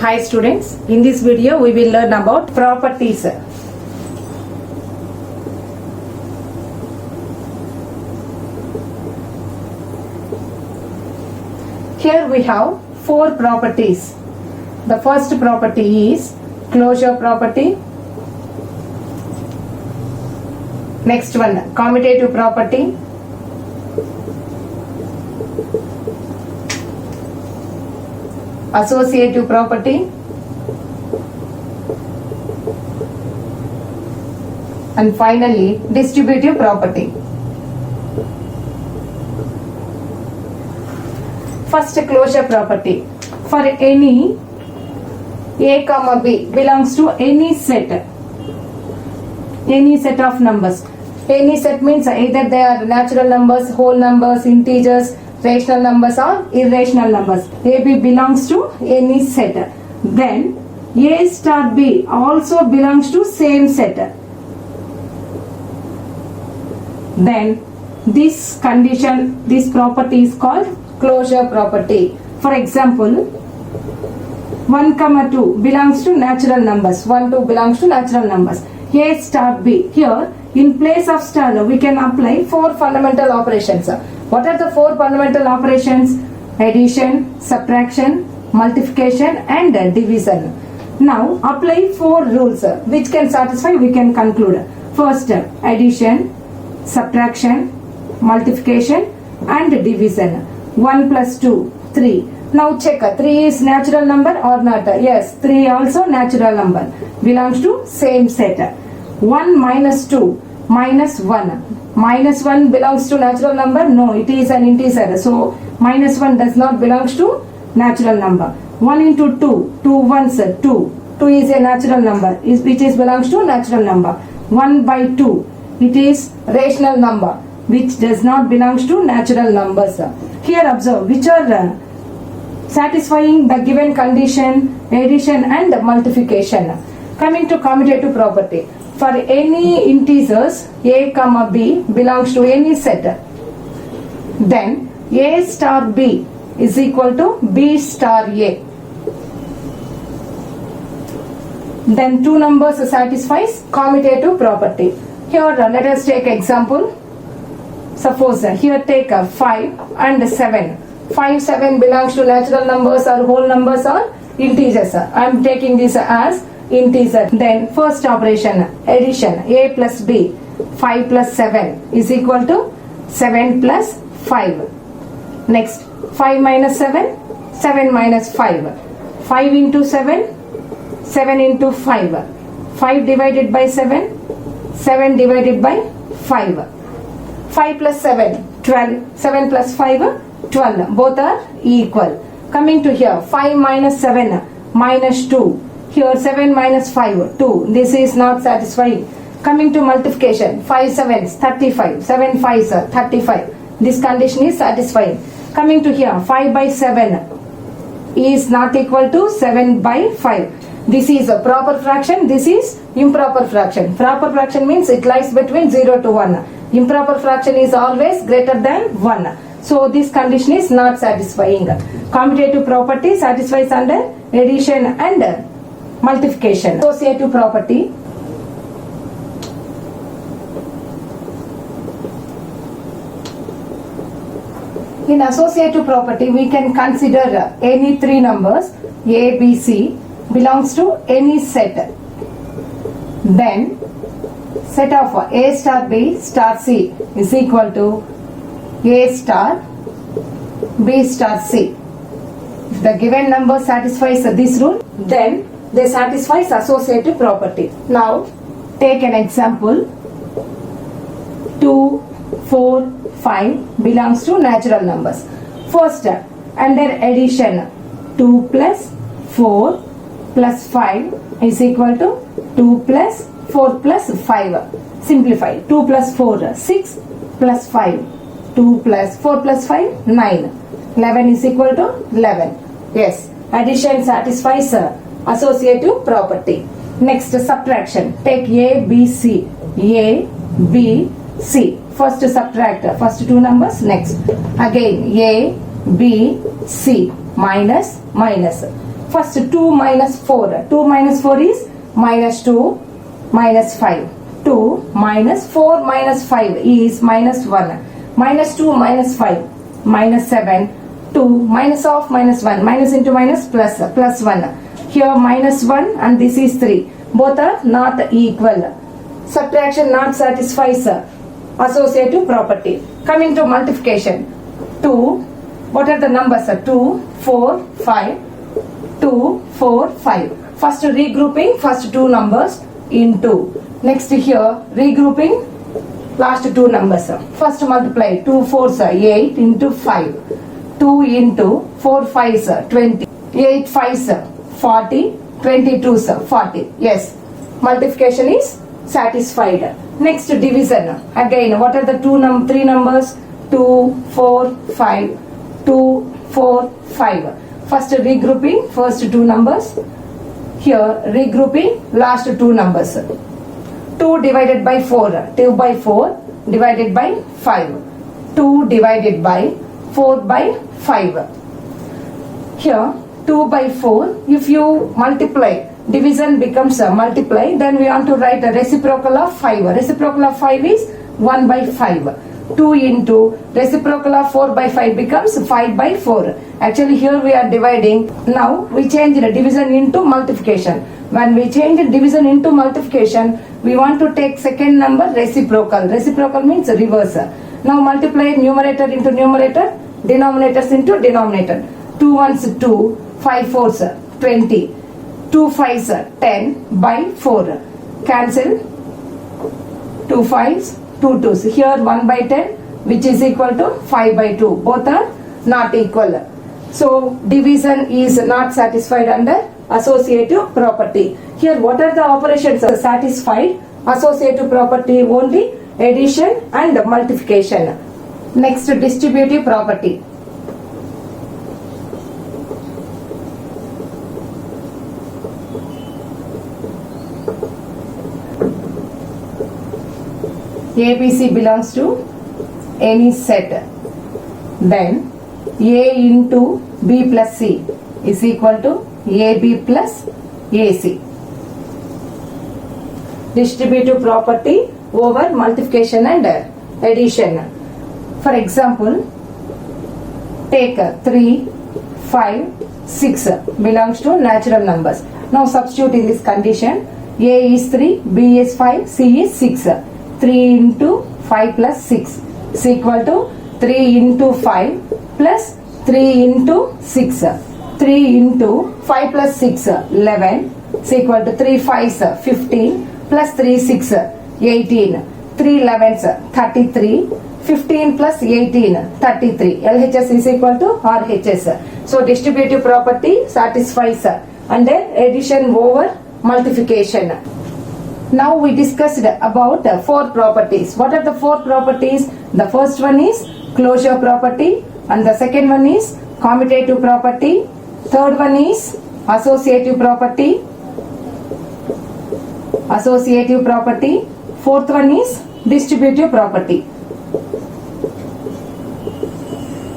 Hi students, in this video we will learn about properties. Here we have four properties. The first property is closure property. Next one, commutative property. Associative property, and finally distributive property. First, closure property. For any a comma b belongs to any set of numbers. Any set means either they are natural numbers, whole numbers, integers, rational numbers or irrational numbers. AB belongs to any set. Then A star B also belongs to same set. Then this condition, this property is called closure property. For example, 1, 2 belongs to natural numbers. 1, 2 belongs to natural numbers. A star B. Here in place of star we can apply four fundamental operations. What are the four fundamental operations? Addition, subtraction, multiplication and division. Now apply four rules which can satisfy, we can conclude. First, addition, subtraction, multiplication and division. 1 plus 2, 3. Now check, 3 is natural number or not? Yes, 3 also natural number. Belongs to same set. 1 minus 2 minus 1. Minus 1 belongs to natural number? No, it is an integer. So minus 1 does not belongs to natural number. 1 into 2, 2 ones 2. 2 is a natural number which is belongs to natural number. 1 by 2, it is rational number which does not belongs to natural numbers. Here observe which are satisfying the given condition, addition and multiplication. Coming to commutative property. For any integers a comma b belongs to any set, then a star b is equal to b star a. Then two numbers satisfies commutative property. Here let us take example. Suppose here take 5 and 7. 5, 7 belongs to natural numbers or whole numbers or integers. I am taking this as integer. Then first operation, addition, a plus b, 5 plus 7 is equal to 7 plus 5. Next, 5 minus 7, 7 minus 5. 5 into 7, 7 into 5. 5 divided by 7, 7 divided by 5. 5 plus 7, 12. 7 plus 5, 12. Both are equal. Coming to here, 5 minus 7 minus 2. Here 7 minus 5, 2. This is not satisfying. Coming to multiplication, 5 sevens, 35. 7 fives, 35. This condition is satisfying. Coming to here, 5 by 7 is not equal to 7 by 5. This is a proper fraction. This is improper fraction. Proper fraction means it lies between 0 to 1. Improper fraction is always greater than 1. So this condition is not satisfying. Commutative property satisfies under addition and multiplication. Associative property. In associative property, we can consider any three numbers a, b, c belongs to any set. Then set of a star b star c is equal to a star b star c. If the given number satisfies this rule, then they satisfies associative property. Now take an example. 2, 4, 5 belongs to natural numbers. First, under addition, 2 plus 4 plus 5 is equal to 2 plus 4 plus 5. Simplify. 2 plus 4, 6 plus 5. 2 plus 4 plus 5, 9. 11 is equal to 11. Yes, addition satisfies associative property. Next, subtraction. Take a, b, c. A, b, c. First subtract first two numbers. Next, again a, b, c. Minus, minus. First 2 minus 4. 2 minus 4 is minus 2 minus 5. 2 minus 4 minus 5 is minus 1. Minus 2 minus 5 minus 7. 2 minus of minus 1. Minus into minus plus 1. Here minus 1 and this is 3. Both are not equal. Subtraction not satisfies associative property. Coming to multiplication. 2. What are the numbers? 2, 4, 5. 2, 4, 5. First regrouping first two numbers into. Next here regrouping last two numbers. First multiply 2 4s 8 into 5. 2 into 4 5s 20. 8 5s 40. 22s 40. Yes. Multiplication is satisfied. Next division. Again, what are the three numbers? 2, 4, 5. 2, 4, 5. First regrouping first two numbers. Here regrouping last two numbers. 2 divided by 4. 2 by 4 divided by 5. 2 divided by 4 by 5. Here 2 by 4. If you multiply, division becomes a multiply, then we want to write a reciprocal of 5. Reciprocal of 5 is 1 by 5. 2 into reciprocal of 4 by 5 becomes 5 by 4. Actually here we are dividing. Now we change the division into multiplication. When we change the division into multiplication, we want to take second number reciprocal. Reciprocal means reverse. Now multiply numerator into numerator, denominators into denominator. 2 1s 2, 5 4s 20, 2 5s 10 by 4. Cancel 2 5s, 2 2s. Here 1 by 10 which is equal to 5 by 2. Both are not equal. So division is not satisfied under associative property. Here what are the operations satisfied? Associative property only addition and multiplication. Next distributive property. ABC belongs to any set. Then A into B plus C is equal to AB plus AC. Distributive property over multiplication and addition. For example, take 3, 5, 6 belongs to natural numbers. Now substitute in this condition. A is 3, B is 5, C is 6. 3 into 5 plus 6 is equal to 3 into 5 plus 3 into 6. 3 into 5 plus 6, 11 is equal to 3 5s, 15 plus 3 6, 18. 3 11s, 33. 15 plus 18, 33. LHS is equal to RHS. So distributive property satisfies under addition over multiplication. Now we discussed about 4 properties. What are the 4 properties? The first one is closure property, and the second one is commutative property. Third one is associative property. Fourth one is distributive property.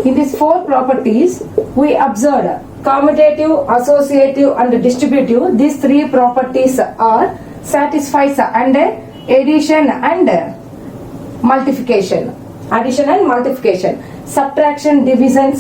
In these 4 properties, we observed commutative, associative and distributive. These 3 properties are satisfies under addition and multiplication. Subtraction, division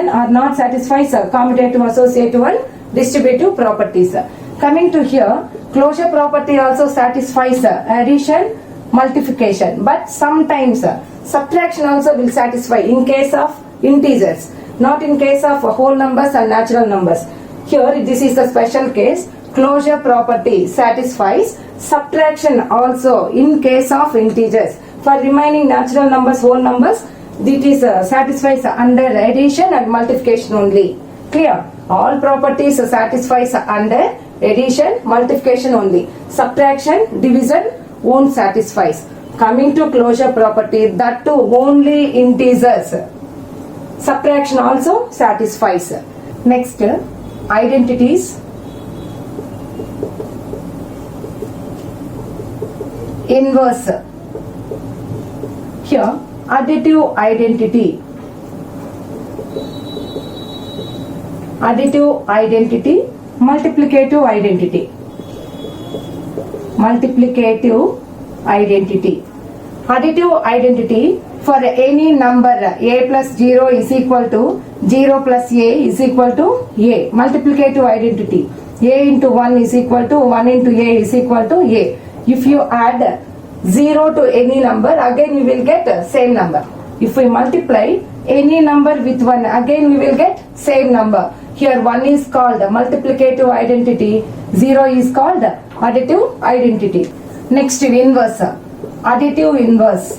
are not satisfies commutative, associative and distributive properties. Coming to here, closure property also satisfies addition, multiplication, but sometimes subtraction also will satisfy in case of integers, not in case of whole numbers and natural numbers. Here this is the special case. Closure property satisfies subtraction also in case of integers. For remaining natural numbers, whole numbers, it is satisfies under addition and multiplication only. Clear? All properties satisfies under addition, multiplication only. Subtraction, division won't satisfies. Coming to closure property, that too only integers. Subtraction also satisfies. Next, identities. Inverse. Here, additive identity. additive identity, multiplicative identity. Multiplicative identity. Additive identity, for any number a plus 0 is equal to 0 plus a is equal to a. Multiplicative identity, a into 1 is equal to 1 into a is equal to a. If you add 0 to any number, again you will get same number. If we multiply any number with 1, again we will get same number. Here 1 is called multiplicative identity, 0 is called additive identity. Next, inverse. Additive inverse.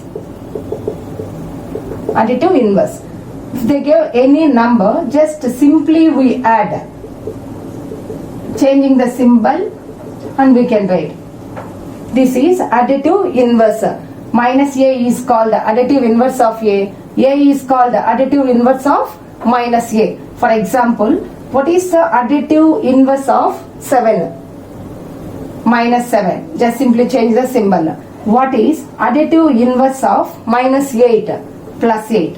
Additive inverse. If they give any number, just simply we add, changing the symbol, and we can write. This is additive inverse. Minus a is called additive inverse of a is called additive inverse of minus a. For example, what is the additive inverse of 7? Minus 7. Just simply change the symbol. What is additive inverse of minus 8 plus 8?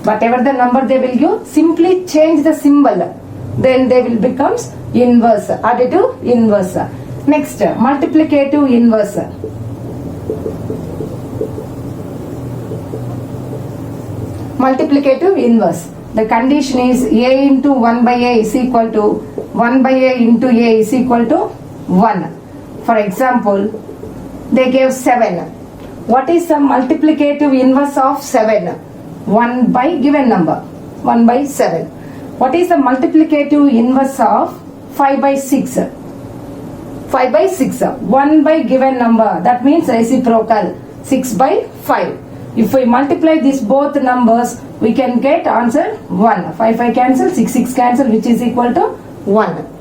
Whatever the number they will give, simply change the symbol. Then they will become inverse, additive inverse. Next, multiplicative inverse. Multiplicative inverse. The condition is a into 1 by a is equal to 1 by a into a is equal to 1. For example, they gave 7. What is the multiplicative inverse of 7? 1 by given number, 1 by 7. What is the multiplicative inverse of 5 by 6? 5 by 6. 1 by given number, that means reciprocal, 6 by 5. If we multiply these both numbers, we can get answer 1. 5 cancel, 6 cancel, which is equal to 1.